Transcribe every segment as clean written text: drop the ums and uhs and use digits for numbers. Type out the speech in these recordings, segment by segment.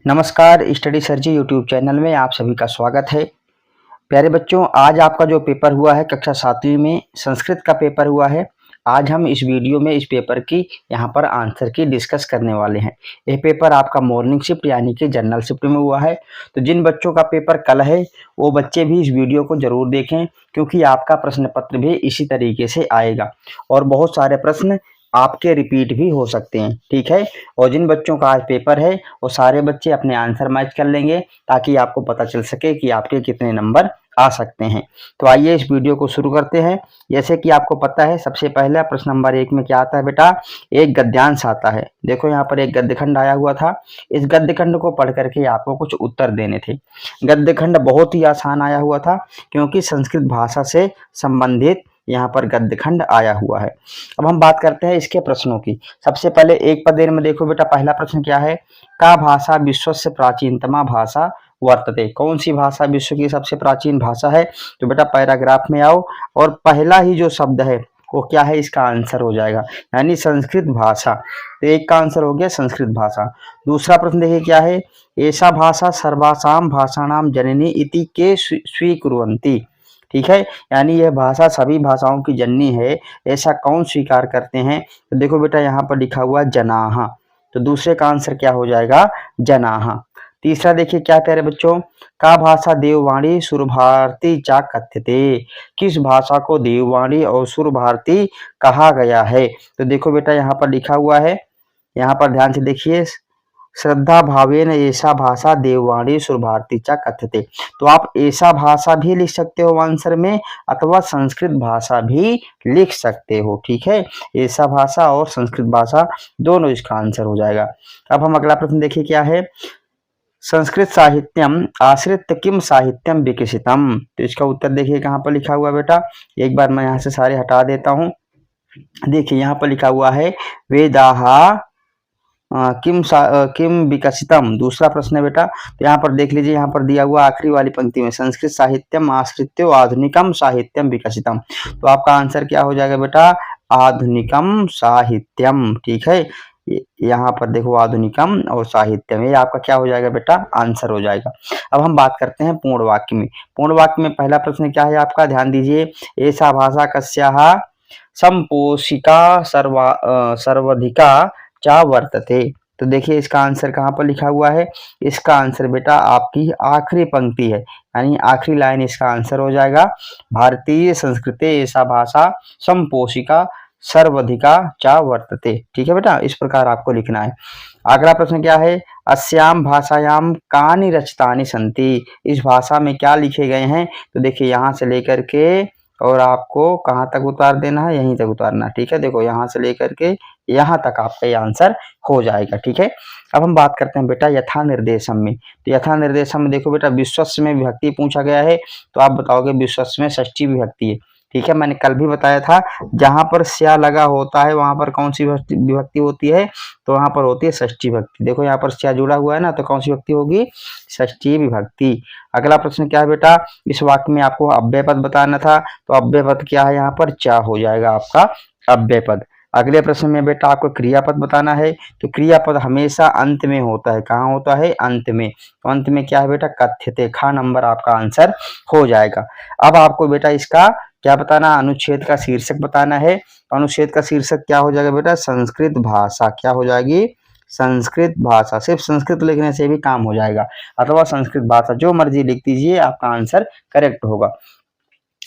नमस्कार, study sir जी YouTube channel में आप सभी का स्वागत है। प्यारे बच्चों, आज आपका जो पेपर हुआ है कक्षा 7वीं में संस्कृत का पेपर हुआ है। आज हम इस वीडियो में इस पेपर की यहाँ पर आंसर की डिस्कस करने वाले हैं। यह पेपर आपका मॉर्निंग शिफ्ट यानी कि जनरल शिफ्ट में हुआ है। तो जिन बच्चों का पेपर कल है वो बच्चे भी इस वीडियो को जरूर देखें, क्योंकि आपका प्रश्न पत्र भी इसी तरीके से आएगा और बहुत सारे प्रश्न आपके रिपीट भी हो सकते हैं। ठीक है, और जिन बच्चों का आज पेपर है वो सारे बच्चे अपने आंसर मैच कर लेंगे, ताकि आपको पता चल सके कि आपके कितने नंबर आ सकते हैं। तो आइए इस वीडियो को शुरू करते हैं। जैसे कि आपको पता है, सबसे पहले प्रश्न नंबर 1 में क्या आता है बेटा, एक गद्यांश आता है। देखो यहाँ पर एक गद्यखंड आया हुआ था। इस गद्यखंड को पढ़ करके आपको कुछ उत्तर देने थे। गद्यखंड बहुत ही आसान आया हुआ था, क्योंकि संस्कृत भाषा से संबंधित यहाँ पर गद्यखंड आया हुआ है। अब हम बात करते हैं इसके प्रश्नों की। सबसे पहले एक पदेर में देखो बेटा, पहला प्रश्न क्या है, का भाषा विश्व से प्राचीनतमा भाषा वर्तते। कौन सी भाषा विश्व की सबसे प्राचीन भाषा है? तो बेटा पैराग्राफ में आओ और पहला ही जो शब्द है वो क्या है, इसका आंसर हो जाएगा, यानी संस्कृत भाषा। तो एक का आंसर हो गया संस्कृत भाषा। दूसरा प्रश्न देखिए क्या है, ऐसा भाषा सर्वासाम भाषाणाम जननी इति के स्वीकुर्वन्ति। ठीक है, यानी यह भाषा सभी भाषाओं की जननी है, ऐसा कौन स्वीकार करते हैं? तो देखो बेटा यहाँ पर लिखा हुआ जनाहा। तो दूसरे का आंसर क्या हो जाएगा, जनाहा। तीसरा देखिए क्या प्यारे बच्चों, का भाषा देववाणी सुरभारती चा कथ्यते। किस भाषा को देववाणी और सुरभारती कहा गया है? तो देखो बेटा यहाँ पर लिखा हुआ है, यहाँ पर ध्यान से देखिए, श्रद्धा भावेन ऐसा भाषा देववाणी सुरभारती चा कथ्यते। तो आप ऐसा भाषा भी लिख सकते हो आंसर में, अथवा संस्कृत भाषा भी लिख सकते हो। ठीक है, ऐसा भाषा और संस्कृत भाषा दोनों इसका आंसर हो जाएगा। अब हम अगला प्रश्न देखिए क्या है, संस्कृत साहित्यम आश्रित किम साहित्यम विकसितम। तो इसका उत्तर देखिए कहाँ पर लिखा हुआ बेटा, एक बार मैं यहाँ से सारे हटा देता हूँ। देखिए यहाँ पर लिखा हुआ है वेदाहा किम विकसितम। दूसरा प्रश्न है बेटा, तो यहाँ पर देख लीजिए, यहाँ पर दिया हुआ आखिरी वाली पंक्ति में संस्कृत साहित्यम आश्रित्यो आधुनिकम साहित्यम विकसितम। तो आपका आंसर क्या हो जाएगा बेटा, आधुनिकम साहित्यम। ठीक है, यहाँ पर देखो आधुनिकम और साहित्यम, ये आपका क्या हो जाएगा बेटा, आंसर हो जाएगा। अब हम बात करते हैं पूर्ण वाक्य में। पूर्ण वाक्य में पहला प्रश्न क्या है आपका, ध्यान दीजिए, ऐसा भाषा कस्याहा संपोषिका सर्वाधिका चा वर्तते। तो देखिए इसका आंसर कहाँ पर लिखा हुआ है, इसका आंसर बेटा आपकी आखिरी पंक्ति है, यानी आखिरी लाइन इसका आंसर हो जाएगा, भारतीय संस्कृते ऐसा भाषा संपोषिका सर्वाधिका चा वर्तते। ठीक है बेटा, इस प्रकार आपको लिखना है। अगला प्रश्न क्या है, अस्याम भाषायाम कानि रचितानि सन्ति। इस भाषा में क्या लिखे गए हैं? तो देखिए यहाँ से लेकर के और आपको कहाँ तक उतार देना है, यहीं तक उतारना। ठीक है, देखो यहाँ से लेकर के यहाँ तक आपका ये आंसर हो जाएगा। ठीक है, अब हम बात करते हैं बेटा यथा निर्देशम में। तो यथा निर्देशम में देखो बेटा विश्वस्य में विभक्ति पूछा गया है, तो आप बताओगे विश्वस्य में षष्ठी विभक्ति है। ठीक है, मैंने कल भी बताया था, जहां पर स्या लगा होता है वहां पर कौन सी विभक्ति होती है? तो वहां पर होती है षष्ठी विभक्ति। देखो यहाँ पर स्या जुड़ा हुआ है ना, तो कौन सी विभक्ति होगी, षष्ठी विभक्ति। अगला प्रश्न क्या है बेटा, इस वाक्य में आपको अव्यय पद बताना था, तो अव्यय पद क्या है, यहाँ पर चा हो जाएगा आपका अव्यय पद। अगले प्रश्न में बेटा आपको क्रियापद बताना है, तो क्रियापद हमेशा अंत में होता है। कहाँ होता है, अंत में। तो अंत में क्या है बेटा, कथ्यते। खा नंबर आपका आंसर हो जाएगा। अब आपको बेटा इसका क्या बताना, अनुच्छेद का शीर्षक बताना है। अनुच्छेद का शीर्षक क्या हो जाएगा बेटा, संस्कृत भाषा। क्या हो जाएगी, संस्कृत भाषा। सिर्फ संस्कृत लिखने से भी काम हो जाएगा, अथवा संस्कृत भाषा, जो मर्जी लिख दीजिए, आपका आंसर करेक्ट होगा।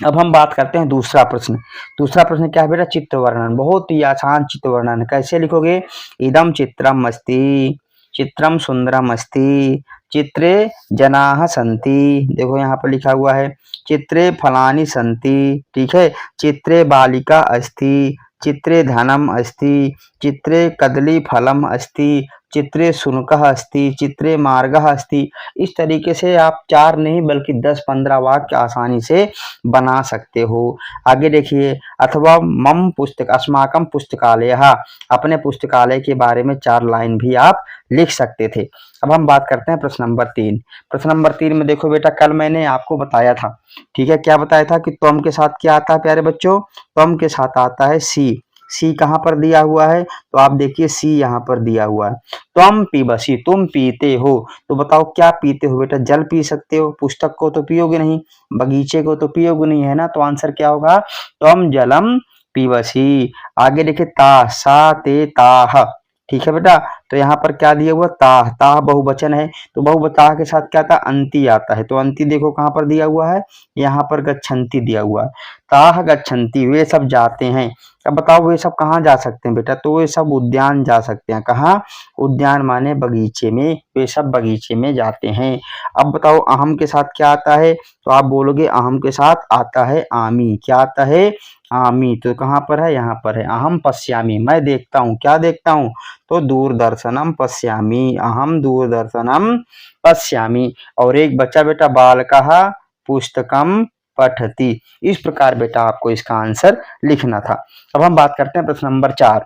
अब हम बात करते हैं दूसरा प्रश्न। दूसरा प्रश्न क्या है बेटा, चित्र वर्णन। बहुत ही आसान चित्र वर्णन। कैसे लिखोगे, इदम चित्रम अस्ति, चित्रम सुंदरम अस्ति, चित्रे जनाः सन्ति। देखो यहाँ पर लिखा हुआ है चित्रे फलानि सन्ति। ठीक है, चित्रे बालिका अस्ति, चित्रे धनम अस्ति, चित्रे कदली फलम अस्ति, चित्रे शुनकः अस्ति, चित्रे मार्गः अस्ति। इस तरीके से आप 4 नहीं बल्कि 10-15 वाक्य आसानी से बना सकते हो। आगे देखिए, अथवा मम पुस्तक अस्माकम पुस्तकालयः, अपने पुस्तकालय के बारे में 4 लाइन भी आप लिख सकते थे। अब हम बात करते हैं प्रश्न नंबर 3। प्रश्न नंबर 3 में देखो बेटा, कल मैंने आपको बताया था, ठीक है, क्या बताया था कि त्वम के साथ क्या आता है प्यारे बच्चों, त्वम के साथ आता है सी। सी कहाँ पर दिया हुआ है, तो आप देखिए सी यहाँ पर दिया हुआ है। त्वम पिबसी, तुम पीते हो, तो बताओ क्या पीते हो बेटा, जल पी सकते हो, पुस्तक को तो पियोगे नहीं, बगीचे को तो पियोगे नहीं, है ना, तो आंसर क्या होगा, त्वम जलम पिबसी। आगे देखिए ता, सा ते ताह, ठीक है बेटा, तो यहाँ पर क्या दिया हुआ, ताह, ताह बहुवचन है, तो बहुवचन के साथ क्या था, अंति आता है, तो अंति देखो कहाँ पर दिया हुआ है, यहाँ पर गच्छन्ति दिया हुआ है, ताह गच्छन्ति, वे सब जाते हैं। अब बताओ वे सब कहाँ जा सकते हैं बेटा, तो वे सब उद्यान जा सकते हैं, कहाँ, उद्यान माने बगीचे में, वे सब बगीचे में जाते हैं। अब बताओ अहम के साथ क्या आता है, तो आप बोलोगे अहम के साथ आता है आमी, क्या आता है, आमी, तो कहाँ पर है, यहाँ पर है, अहम पश्यामी, मैं देखता हूँ, क्या देखता हूँ, तो दूरदर्शनम पश्यामी, अहम दूरदर्शनम पश्यामी। और एक बच्चा बेटा बालकः पुस्तकम पठति, इस प्रकार बेटा आपको इसका आंसर लिखना था। अब हम बात करते हैं प्रश्न नंबर 4।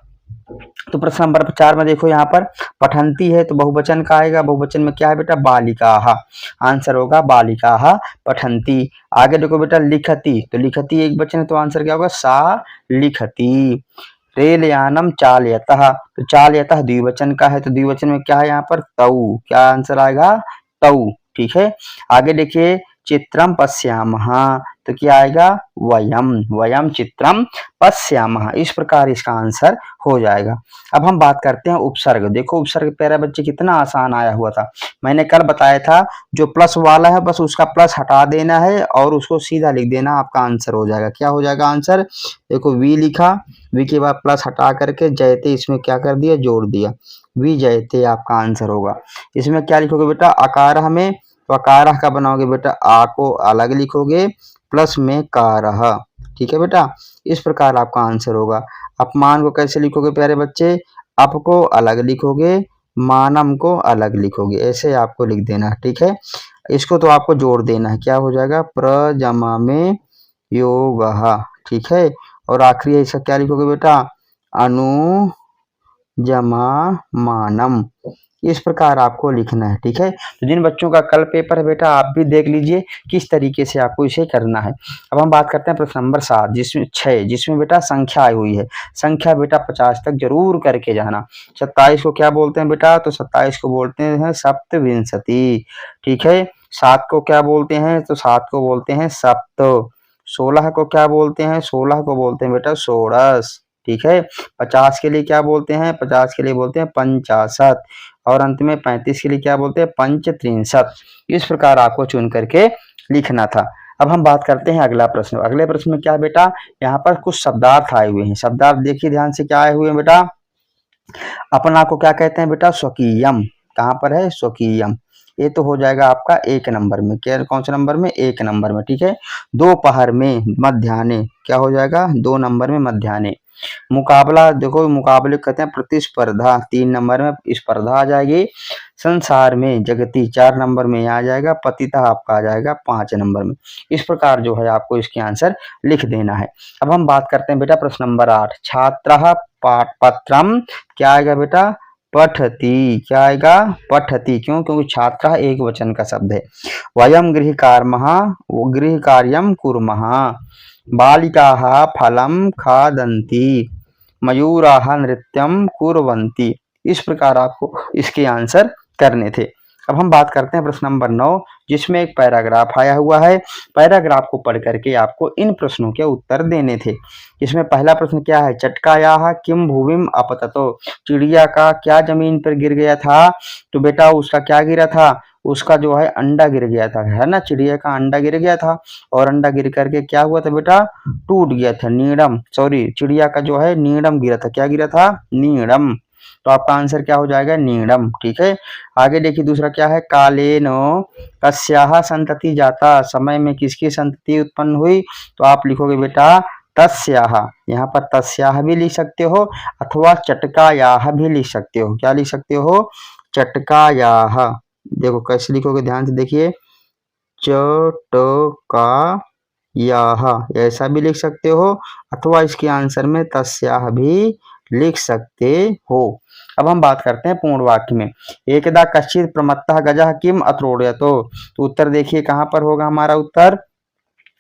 तो प्रश्न नंबर 4 में देखो यहाँ पर पठंती है, तो बहुवचन का आएगा, बहुवचन में क्या है बेटा, बालिकाः, आंसर होगा बालिकाः पठंती। आगे देखो बेटा लिखती, तो लिखती एक वचन है, तो आंसर क्या होगा, सा लिखती। रेलयानम चालयतः, तो चालयतः द्विवचन का है, तो द्विवचन में क्या है यहाँ पर, तौ, क्या आंसर आएगा, तौ, ठीक है। आगे देखिए चित्रम पश्यामः, तो क्या आएगा, वयम, वयम चित्रम पश्यामः, इस प्रकार इसका आंसर हो जाएगा। अब हम बात करते हैं उपसर्ग। देखो उपसर्ग प्यारे बच्चे कितना आसान आया हुआ था, मैंने कल बताया था, जो प्लस वाला है बस उसका प्लस हटा देना है और उसको सीधा लिख देना, आपका आंसर हो जाएगा। क्या हो जाएगा आंसर, देखो वी लिखा, वी के बाद प्लस हटा करके जयते इसमें क्या कर दिया, जोड़ दिया, वी जयते आपका आंसर होगा। इसमें क्या लिखोगे बेटा, आकार में, तो आकार का बनाओगे बेटा, आ को अलग लिखोगे प्लस में कारह, ठीक है बेटा, इस प्रकार आपका आंसर होगा। अपमान को कैसे लिखोगे प्यारे बच्चे, अप को अलग लिखोगे, मानम को अलग लिखोगे, ऐसे आपको लिख देना है, ठीक है। इसको तो आपको जोड़ देना है, क्या हो जाएगा, प्रजमा में योगः, ठीक है। और आखिरी इसका क्या लिखोगे बेटा, अनु जमा मानम, इस प्रकार आपको लिखना है, ठीक है। तो जिन बच्चों का कल पेपर है बेटा, आप भी देख लीजिए किस तरीके से आपको इसे करना है। अब हम बात करते हैं प्रश्न नंबर 7, जिसमें 6, जिसमें बेटा संख्या आई हुई है। संख्या बेटा 50 तक जरूर करके जाना। 27 को क्या बोलते हैं बेटा, तो 27 को बोलते हैं सप्तविंशति, ठीक है। 7 को क्या बोलते हैं, तो 7 को बोलते हैं सप्त। 16 को क्या बोलते हैं, 16 को बोलते हैं बेटा षोडश, ठीक है। 50 के लिए क्या बोलते हैं, 50 के लिए बोलते हैं पंचाशत, और अंत में 35 के लिए क्या बोलते हैं, पंचत्रिंशत। इस प्रकार आपको चुन करके लिखना था। अब हम बात करते हैं अगला प्रश्न। अगले प्रश्न में क्या बेटा, यहाँ पर कुछ शब्दार्थ आए हुए हैं। शब्दार्थ देखिए ध्यान से, क्या आए हुए हैं बेटा, अपना को क्या कहते हैं बेटा, स्वकीयम, कहाँ पर है, स्वकीयम, ये तो हो जाएगा आपका 1 नंबर में, क्या कौन से नंबर में, 1 नंबर में, ठीक है। दोपहर में, मध्याह्ने, क्या हो जाएगा, 2 नंबर में मध्याह्ने। मुकाबला, देखो मुकाबले कहते हैं प्रतिस्पर्धा, 3 नंबर में स्पर्धा आ जाएगी। संसार में, जगती, 4 नंबर में आ जाएगा। पतिता आपका आ जाएगा 5 नंबर में। इस प्रकार जो है आपको इसके आंसर लिख देना है। अब हम बात करते हैं बेटा प्रश्न नंबर 8, छात्रः पत्रम, क्या आएगा बेटा, पठति, क्या आएगा, पठति, क्यों, क्योंकि छात्र एक वचन का शब्द है। वयम गृह कार्यम कुर्मः, बालिकाः फलं खादन्ति, मयूराः नृत्यम कुर्वन्ति। इस प्रकार आपको इसके आंसर करने थे। अब हम बात करते हैं प्रश्न नंबर 9, जिसमें एक पैराग्राफ आया हुआ है। पैराग्राफ को पढ़ करके आपको इन प्रश्नों के उत्तर देने थे। इसमें पहला प्रश्न क्या है, चटकायाः किम भूमिम अपततो, चिड़िया का क्या जमीन पर गिर गया था, तो बेटा उसका क्या गिरा था, उसका जो है अंडा गिर गया था, है ना, चिड़िया का अंडा गिर गया था, और अंडा गिर करके क्या हुआ था बेटा, टूट गया था, नीड़म, सॉरी चिड़िया का जो है नीड़म गिरा था, क्या गिरा था, नीड़म, तो आपका आंसर क्या हो जाएगा, नीड़म, ठीक है। आगे देखिए दूसरा क्या है, कालेनो कस्याः संतति जाता, समय में किसकी संतति उत्पन्न हुई, तो आप लिखोगे बेटा तस्याः, यहाँ पर तस्याः भी लिख सकते हो अथवा चटकायाः भी लिख सकते हो, क्या लिख सकते हो, चटकायाः। देखो कैसे लिखोगे, ध्यान से देखिए, चटकायाः ऐसा भी लिख सकते हो, अथवा इसके आंसर में तस्याः भी लिख सकते हो। अब हम बात करते हैं पूर्ण वाक्य में। एकदा कश्चित् प्रमत्तः गजः किम अत्रोड़यतो, तो उत्तर देखिए कहाँ पर होगा हमारा उत्तर,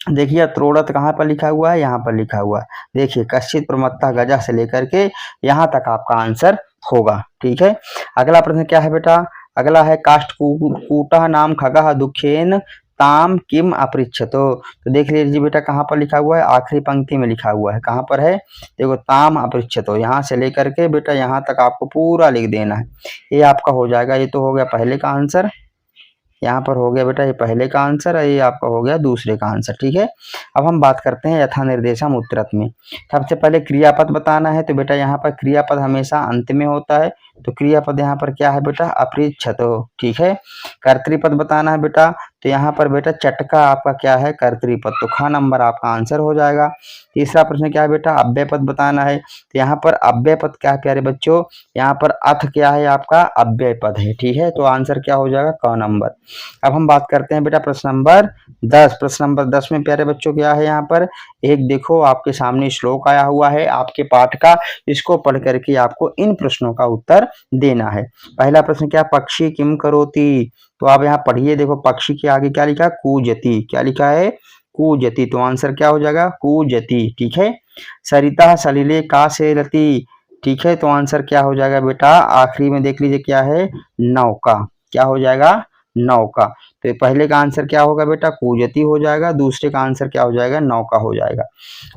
देखिए त्रोड़त कहाँ पर लिखा हुआ है, यहाँ पर लिखा हुआ है। देखिए कश्चित प्रमत्ता गजा से लेकर के यहाँ तक आपका आंसर होगा। ठीक है, अगला प्रश्न क्या है बेटा, अगला है काष्ठकूटः नाम खगः दुखेन ताम किम अपृच्छतो। तो देख लीजिए बेटा कहाँ पर लिखा हुआ है, आखिरी पंक्ति में लिखा हुआ है। कहाँ पर है, देखो ताम अपृच्छतो, यहाँ से लेकर के बेटा यहाँ तक आपको पूरा लिख देना है। ये आपका हो जाएगा। ये तो हो गया पहले का आंसर, यहाँ पर हो गया बेटा ये पहले का आंसर है, ये आपका हो गया दूसरे का आंसर। ठीक है, अब हम बात करते हैं यथा निर्देशम उत्तरत में। सबसे पहले क्रियापद बताना है, तो बेटा यहाँ पर क्रियापद हमेशा अंत में होता है, तो क्रियापद यहाँ पर क्या है बेटा, अपृच्छतो। ठीक है, कर्तृपद बताना है बेटा, तो यहाँ पर बेटा चटका आपका क्या है, कर्तृपद, तो ख नंबर आपका आंसर हो जाएगा। तीसरा प्रश्न क्या है बेटा, अव्ययपद बताना है, तो यहाँ पर अव्ययपद क्या है प्यारे बच्चों, यहाँ पर अथ क्या है आपका, अव्ययपद है। ठीक है, तो आंसर क्या हो जाएगा, क नंबर। अब हम बात करते हैं बेटा प्रश्न नंबर 10। प्रश्न नंबर 10 में प्यारे बच्चों क्या है, यहाँ पर एक देखो आपके सामने श्लोक आया हुआ है आपके पाठ का, इसको पढ़ करके आपको इन प्रश्नों का उत्तर देना है। पहला प्रश्न क्या, पक्षी किम करोति, तो आप यहाँ पढ़िए, देखो पक्षी के आगे क्या लिखा है, कूजति, क्या लिखा है, कूजति, तो आंसर क्या हो जाएगा, कूजति। ठीक है, सरिता सलिले का सेरति, ठीक है, तो आंसर क्या हो जाएगा बेटा, आखिरी में देख लीजिए क्या है, नौका, क्या हो जाएगा, नौका। तो पहले का आंसर क्या होगा बेटा, कूजति हो जाएगा, दूसरे का आंसर क्या हो जाएगा, नौका हो जाएगा।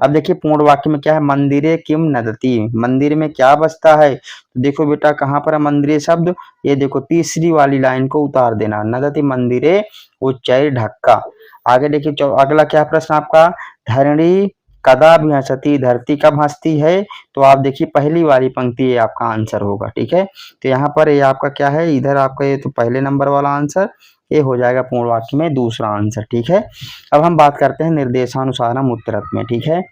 अब देखिए पूर्ण वाक्य में क्या है, मंदिरे किम नदति, मंदिर में क्या बसता है, तो देखो बेटा कहाँ पर है मंदिरे शब्द, ये देखो तीसरी वाली लाइन को उतार देना, नदति मंदिरे उच्चैर ढक्का। आगे देखिए अगला क्या प्रश्न आपका, धरणी कदा भी हंसती, धरती कब हंसती है, तो आप देखिए पहली वाली पंक्ति ये आपका आंसर होगा। ठीक है, तो यहाँ पर ये आपका क्या है, इधर आपका ये तो पहले नंबर वाला आंसर, ये हो जाएगा पूर्ण वाक्य में दूसरा आंसर। ठीक है, अब हम बात करते हैं निर्देशानुसारम उत्तरत में। ठीक है,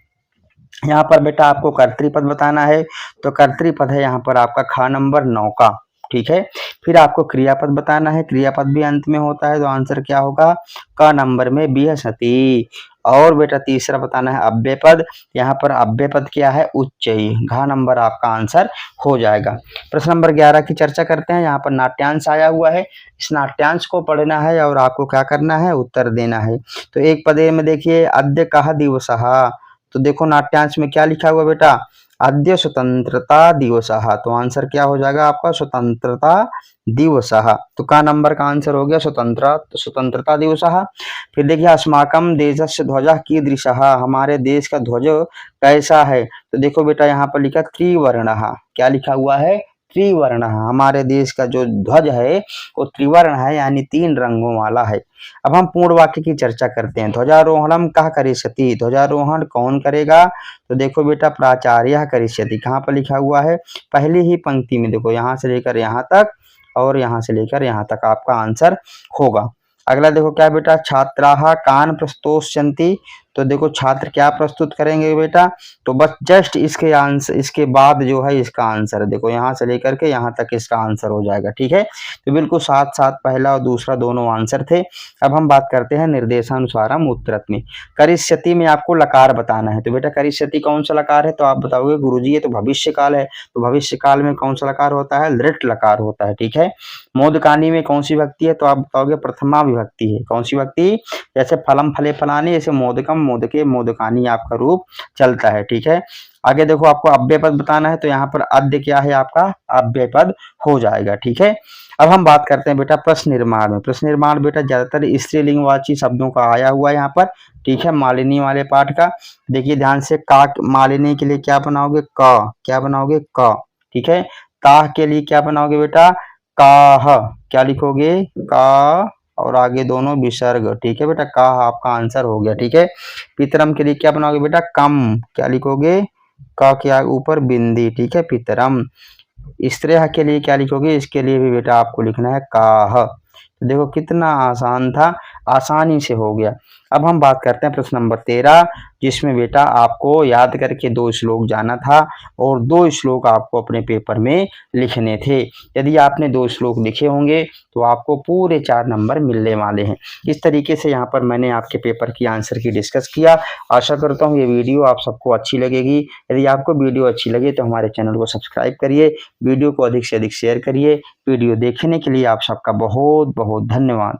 यहाँ पर बेटा आपको कर्तृपद बताना है, तो कर्तृपद है यहाँ पर आपका ख नंबर, नौका। ठीक है, फिर आपको क्रियापद बताना है, क्रियापद भी अंत में होता है, तो आंसर क्या होगा, क नंबर में बिहसति। और बेटा तीसरा बताना है अव्ययपद, यहाँ पर अव्ययपद क्या है, उच्चई, घ नंबर आपका आंसर हो जाएगा। प्रश्न नंबर 11 की चर्चा करते हैं। यहाँ पर नाट्यांश आया हुआ है, इस नाट्यांश को पढ़ना है और आपको क्या करना है, उत्तर देना है। तो एक पदे में देखिए, अद्य कः दिवसः, तो देखो नाट्यांश में क्या लिखा हुआ बेटा, अद्य स्वतंत्रता दिवसः, तो आंसर क्या हो जाएगा आपका, स्वतंत्रता दिवसः, तो का नंबर का आंसर हो गया स्वतंत्रता दिवसः। फिर देखिए अस्माकं देशस्य ध्वजः कीदृशः, हमारे देश का ध्वज कैसा है, तो देखो बेटा यहाँ पर लिखा त्रिवर्णः, क्या लिखा हुआ है, त्रिवर्ण, हमारे देश का जो ध्वज है वो त्रिवर्ण है, यानी 3 रंगों वाला है। अब हम पूर्ण वाक्य की चर्चा करते हैं। ध्वजारोहणम कः करिष्यति, ध्वजारोहण कौन करेगा, तो देखो बेटा प्राचार्य करिष्यति, कहाँ पर लिखा हुआ है, पहली ही पंक्ति में, देखो यहाँ से लेकर यहाँ तक और यहाँ से लेकर यहाँ तक आपका आंसर होगा। अगला देखो क्या बेटा, छात्राः कान प्रस्तोष्यन्ति, तो देखो छात्र क्या प्रस्तुत करेंगे बेटा, तो बस जस्ट इसके आंसर, इसके बाद जो है इसका आंसर है, देखो यहाँ से लेकर के यहाँ तक इसका आंसर हो जाएगा। ठीक है, तो बिल्कुल साथ साथ पहला और दूसरा दोनों आंसर थे। अब हम बात करते हैं निर्देशानुसारम उत्तरत में। करिष्यति में आपको लकार बताना है, तो बेटा करिष्यति कौन सा लकार है, तो आप बताओगे गुरुजी ये तो भविष्य काल है, तो भविष्य काल में कौन सा लकार होता है, लृट लकार होता है। ठीक है, मोदकानी में कौन सी विभक्ति है, तो आप बताओगे प्रथमा विभक्ति है, कौन सी विभक्ति, जैसे फलम फले फलानी, ऐसे मोदकम मोदके मोदकानी आपका रूप चलता है। ठीक है, आगे देखो आपको अव्ययपद बताना है, तो यहाँ पर अद्य क्या है आपका, अव्ययपद हो जाएगा। ठीक है, अब हम बात करते हैं बेटा प्रश्न निर्माण में। प्रश्न निर्माण बेटा ज्यादातर स्त्रीलिंगवाची शब्दों का आया हुआ है यहाँ पर। ठीक है, मालिनी वाले पाठ का देखिए ध्यान से, का मालिनी के लिए क्या बनाओगे, क, क्या बनाओगे, क। ठीक है, ताह के लिए क्या बनाओगे बेटा, काह, क्या लिखोगे, का, और आगे दोनों विसर्ग। ठीक है बेटा, का आपका आंसर हो गया। ठीक है, पितरम के लिए क्या बनाओगे बेटा, कम, क्या लिखोगे, का के आगे ऊपर बिंदी। ठीक है, पितरम। स्त्रेह के लिए क्या लिखोगे, इसके लिए भी बेटा आपको लिखना है काह। तो देखो कितना आसान था, आसानी से हो गया। अब हम बात करते हैं प्रश्न नंबर 13, जिसमें बेटा आपको याद करके 2 श्लोक जाना था और 2 श्लोक आपको अपने पेपर में लिखने थे। यदि आपने 2 श्लोक लिखे होंगे तो आपको पूरे 4 नंबर मिलने वाले हैं। इस तरीके से यहाँ पर मैंने आपके पेपर की आंसर की डिस्कस किया। आशा करता हूँ ये वीडियो आप सबको अच्छी लगेगी। यदि आपको वीडियो अच्छी लगे तो हमारे चैनल को सब्सक्राइब करिए, वीडियो को अधिक से अधिक शेयर करिए। वीडियो देखने के लिए आप सबका बहुत बहुत धन्यवाद।